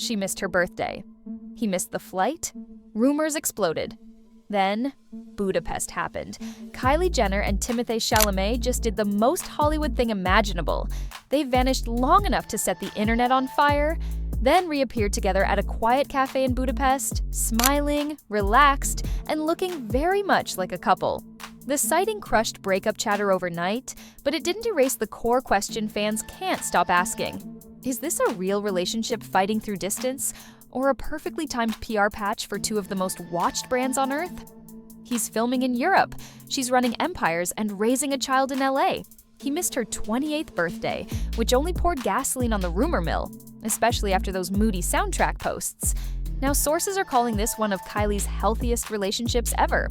She missed her birthday. He missed the flight. Rumors exploded. Then, Budapest happened. Kylie Jenner and Timothée Chalamet just did the most Hollywood thing imaginable. They vanished long enough to set the internet on fire, then reappeared together at a quiet cafe in Budapest, smiling, relaxed, and looking very much like a couple. The sighting crushed breakup chatter overnight, but it didn't erase the core question fans can't stop asking. Is this a real relationship fighting through distance, or a perfectly timed PR patch for two of the most watched brands on Earth? He's filming in Europe. She's running empires and raising a child in LA. He missed her 28th birthday, which only poured gasoline on the rumor mill, especially after those moody soundtrack posts. Now, sources are calling this one of Kylie's healthiest relationships ever.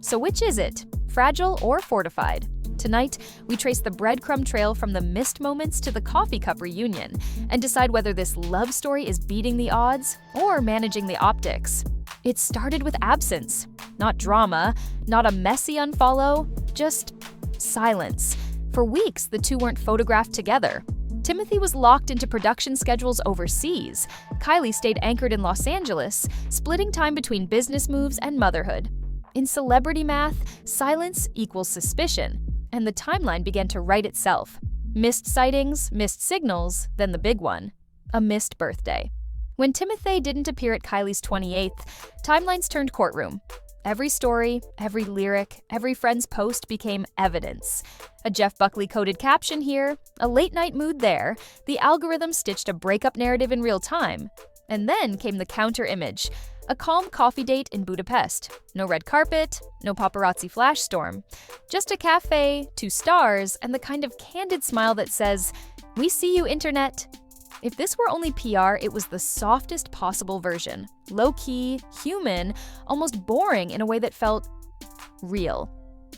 So which is it, fragile or fortified? Tonight, we trace the breadcrumb trail from the missed moments to the coffee cup reunion and decide whether this love story is beating the odds or managing the optics. It started with absence, not drama, not a messy unfollow, just silence. For weeks, the two weren't photographed together. Timothée was locked into production schedules overseas. Kylie stayed anchored in Los Angeles, splitting time between business moves and motherhood. In celebrity math, silence equals suspicion, and the timeline began to write itself. Missed sightings, missed signals, then the big one, a missed birthday. When Timothée didn't appear at Kylie's 28th, timelines turned courtroom. Every story, every lyric, every friend's post became evidence. A Jeff Buckley-coded caption here, a late-night mood there, the algorithm stitched a breakup narrative in real time. And then came the counter-image, a calm coffee date in Budapest. No red carpet, no paparazzi flash storm. Just a cafe, 2 stars, and the kind of candid smile that says, "We see you, internet." If this were only PR, it was the softest possible version. Low-key, human, almost boring in a way that felt real.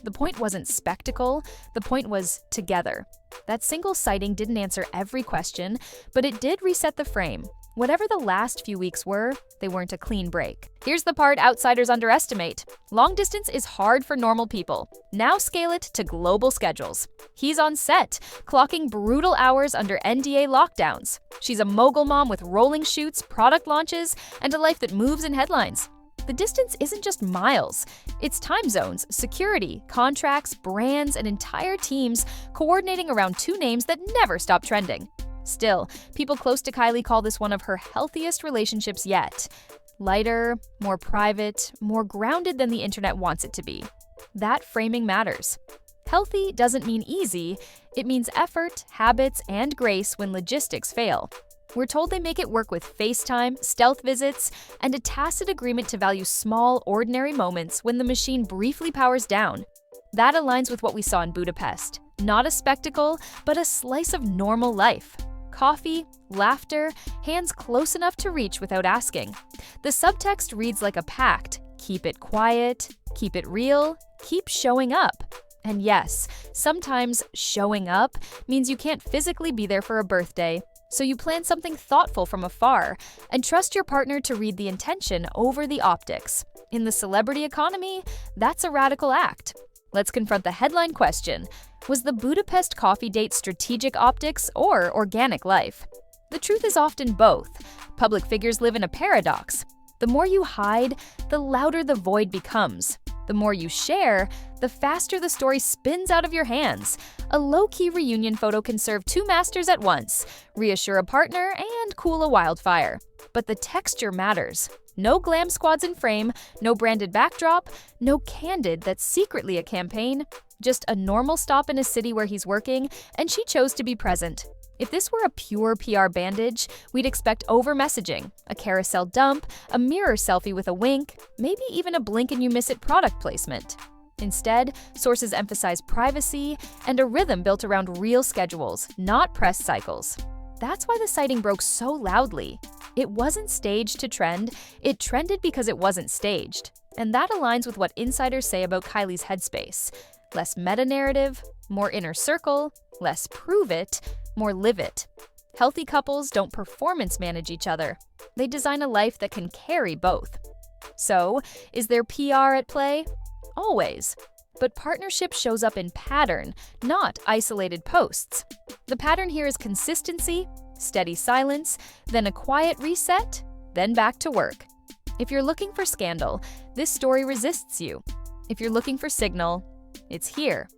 The point wasn't spectacle, the point was together. That single sighting didn't answer every question, but it did reset the frame. Whatever the last few weeks were, they weren't a clean break. Here's the part outsiders underestimate. Long distance is hard for normal people. Now scale it to global schedules. He's on set, clocking brutal hours under NDA lockdowns. She's a mogul mom with rolling shoots, product launches, and a life that moves in headlines. The distance isn't just miles. It's time zones, security, contracts, brands, and entire teams coordinating around 2 names that never stop trending. Still, people close to Kylie call this one of her healthiest relationships yet. Lighter, more private, more grounded than the internet wants it to be. That framing matters. Healthy doesn't mean easy, it means effort, habits, and grace when logistics fail. We're told they make it work with FaceTime, stealth visits, and a tacit agreement to value small, ordinary moments when the machine briefly powers down. That aligns with what we saw in Budapest. Not a spectacle, but a slice of normal life. Coffee, laughter, hands close enough to reach without asking. The subtext reads like a pact. Keep it quiet, keep it real, keep showing up. And yes, sometimes showing up means you can't physically be there for a birthday, so you plan something thoughtful from afar and trust your partner to read the intention over the optics. In the celebrity economy, that's a radical act. Let's confront the headline question. Was the Budapest coffee date strategic optics or organic life? The truth is often both. Public figures live in a paradox. The more you hide, the louder the void becomes. The more you share, the faster the story spins out of your hands. A low-key reunion photo can serve 2 masters at once, reassure a partner, and cool a wildfire. But the texture matters. No glam squads in frame, no branded backdrop, no candid that's secretly a campaign. Just a normal stop in a city where he's working, and she chose to be present. If this were a pure PR bandage, we'd expect over-messaging, a carousel dump, a mirror selfie with a wink, maybe even a blink-and-you-miss-it product placement. Instead, sources emphasize privacy and a rhythm built around real schedules, not press cycles. That's why the sighting broke so loudly. It wasn't staged to trend, it trended because it wasn't staged. And that aligns with what insiders say about Kylie's headspace. Less meta-narrative, more inner circle, less prove it, more live it. Healthy couples don't performance manage each other. They design a life that can carry both. So, is there PR at play? Always. But partnership shows up in pattern, not isolated posts. The pattern here is consistency, steady silence, then a quiet reset, then back to work. If you're looking for scandal, this story resists you. If you're looking for signal, it's here.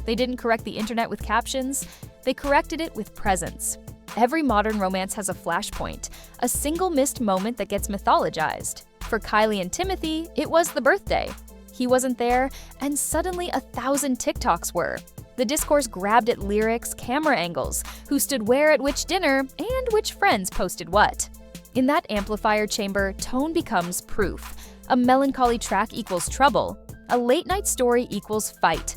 They didn't correct the internet with captions, they corrected it with presence. Every modern romance has a flashpoint, a single missed moment that gets mythologized. For Kylie and Timothée, it was the birthday. He wasn't there, and suddenly 1,000 TikToks were. The discourse grabbed at lyrics, camera angles, who stood where at which dinner, and which friends posted what. In that amplifier chamber, tone becomes proof. A melancholy track equals trouble. A late-night story equals fight.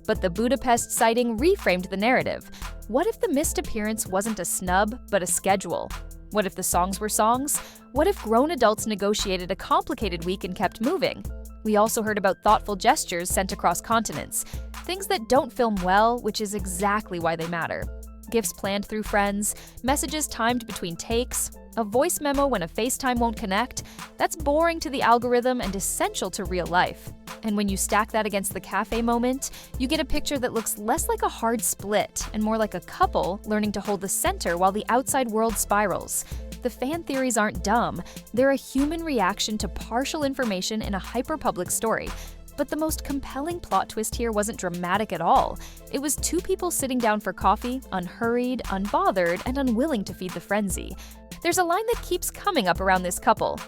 But the Budapest sighting reframed the narrative. What if the missed appearance wasn't a snub, but a schedule? What if the songs were songs? What if grown adults negotiated a complicated week and kept moving? We also heard about thoughtful gestures sent across continents. Things that don't film well, which is exactly why they matter. Gifts planned through friends, messages timed between takes, a voice memo when a FaceTime won't connect. That's boring to the algorithm and essential to real life. And when you stack that against the cafe moment, you get a picture that looks less like a hard split and more like a couple learning to hold the center while the outside world spirals. The fan theories aren't dumb. They're a human reaction to partial information in a hyper-public story. But the most compelling plot twist here wasn't dramatic at all. It was two people sitting down for coffee, unhurried, unbothered, and unwilling to feed the frenzy. There's a line that keeps coming up around this couple.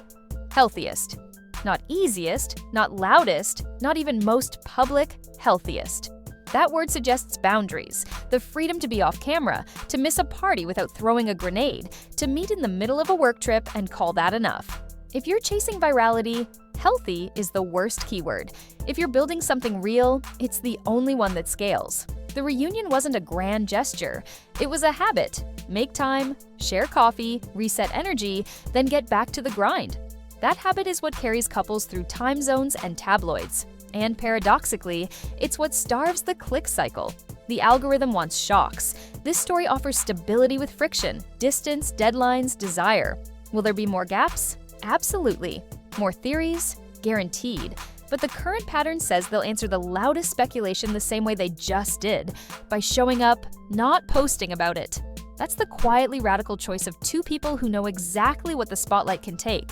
Healthiest. Not easiest, not loudest, not even most public, healthiest. That word suggests boundaries, the freedom to be off camera, to miss a party without throwing a grenade, to meet in the middle of a work trip and call that enough. If you're chasing virality, healthy is the worst keyword. If you're building something real, it's the only one that scales. The reunion wasn't a grand gesture. It was a habit. Make time, share coffee, reset energy, then get back to the grind. That habit is what carries couples through time zones and tabloids. And paradoxically, it's what starves the click cycle. The algorithm wants shocks. This story offers stability with friction, distance, deadlines, desire. Will there be more gaps? Absolutely. More theories? Guaranteed. But the current pattern says they'll answer the loudest speculation the same way they just did, by showing up, not posting about it. That's the quietly radical choice of two people who know exactly what the spotlight can take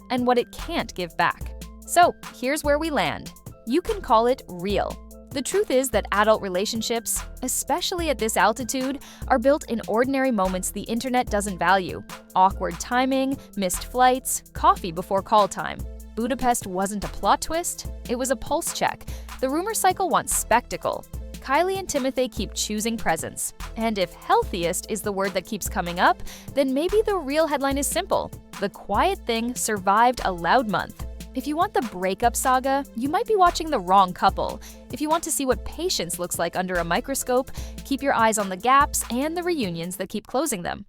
and what it can't give back. So here's where we land. You can call it real. The truth is that adult relationships, especially at this altitude, are built in ordinary moments the internet doesn't value. Awkward timing, missed flights, coffee before call time. Budapest wasn't a plot twist, it was a pulse check. The rumor cycle wants spectacle. Kylie and Timothée keep choosing presence. And if healthiest is the word that keeps coming up, then maybe the real headline is simple. The quiet thing survived a loud month. If you want the breakup saga, you might be watching the wrong couple. If you want to see what patience looks like under a microscope, keep your eyes on the gaps and the reunions that keep closing them.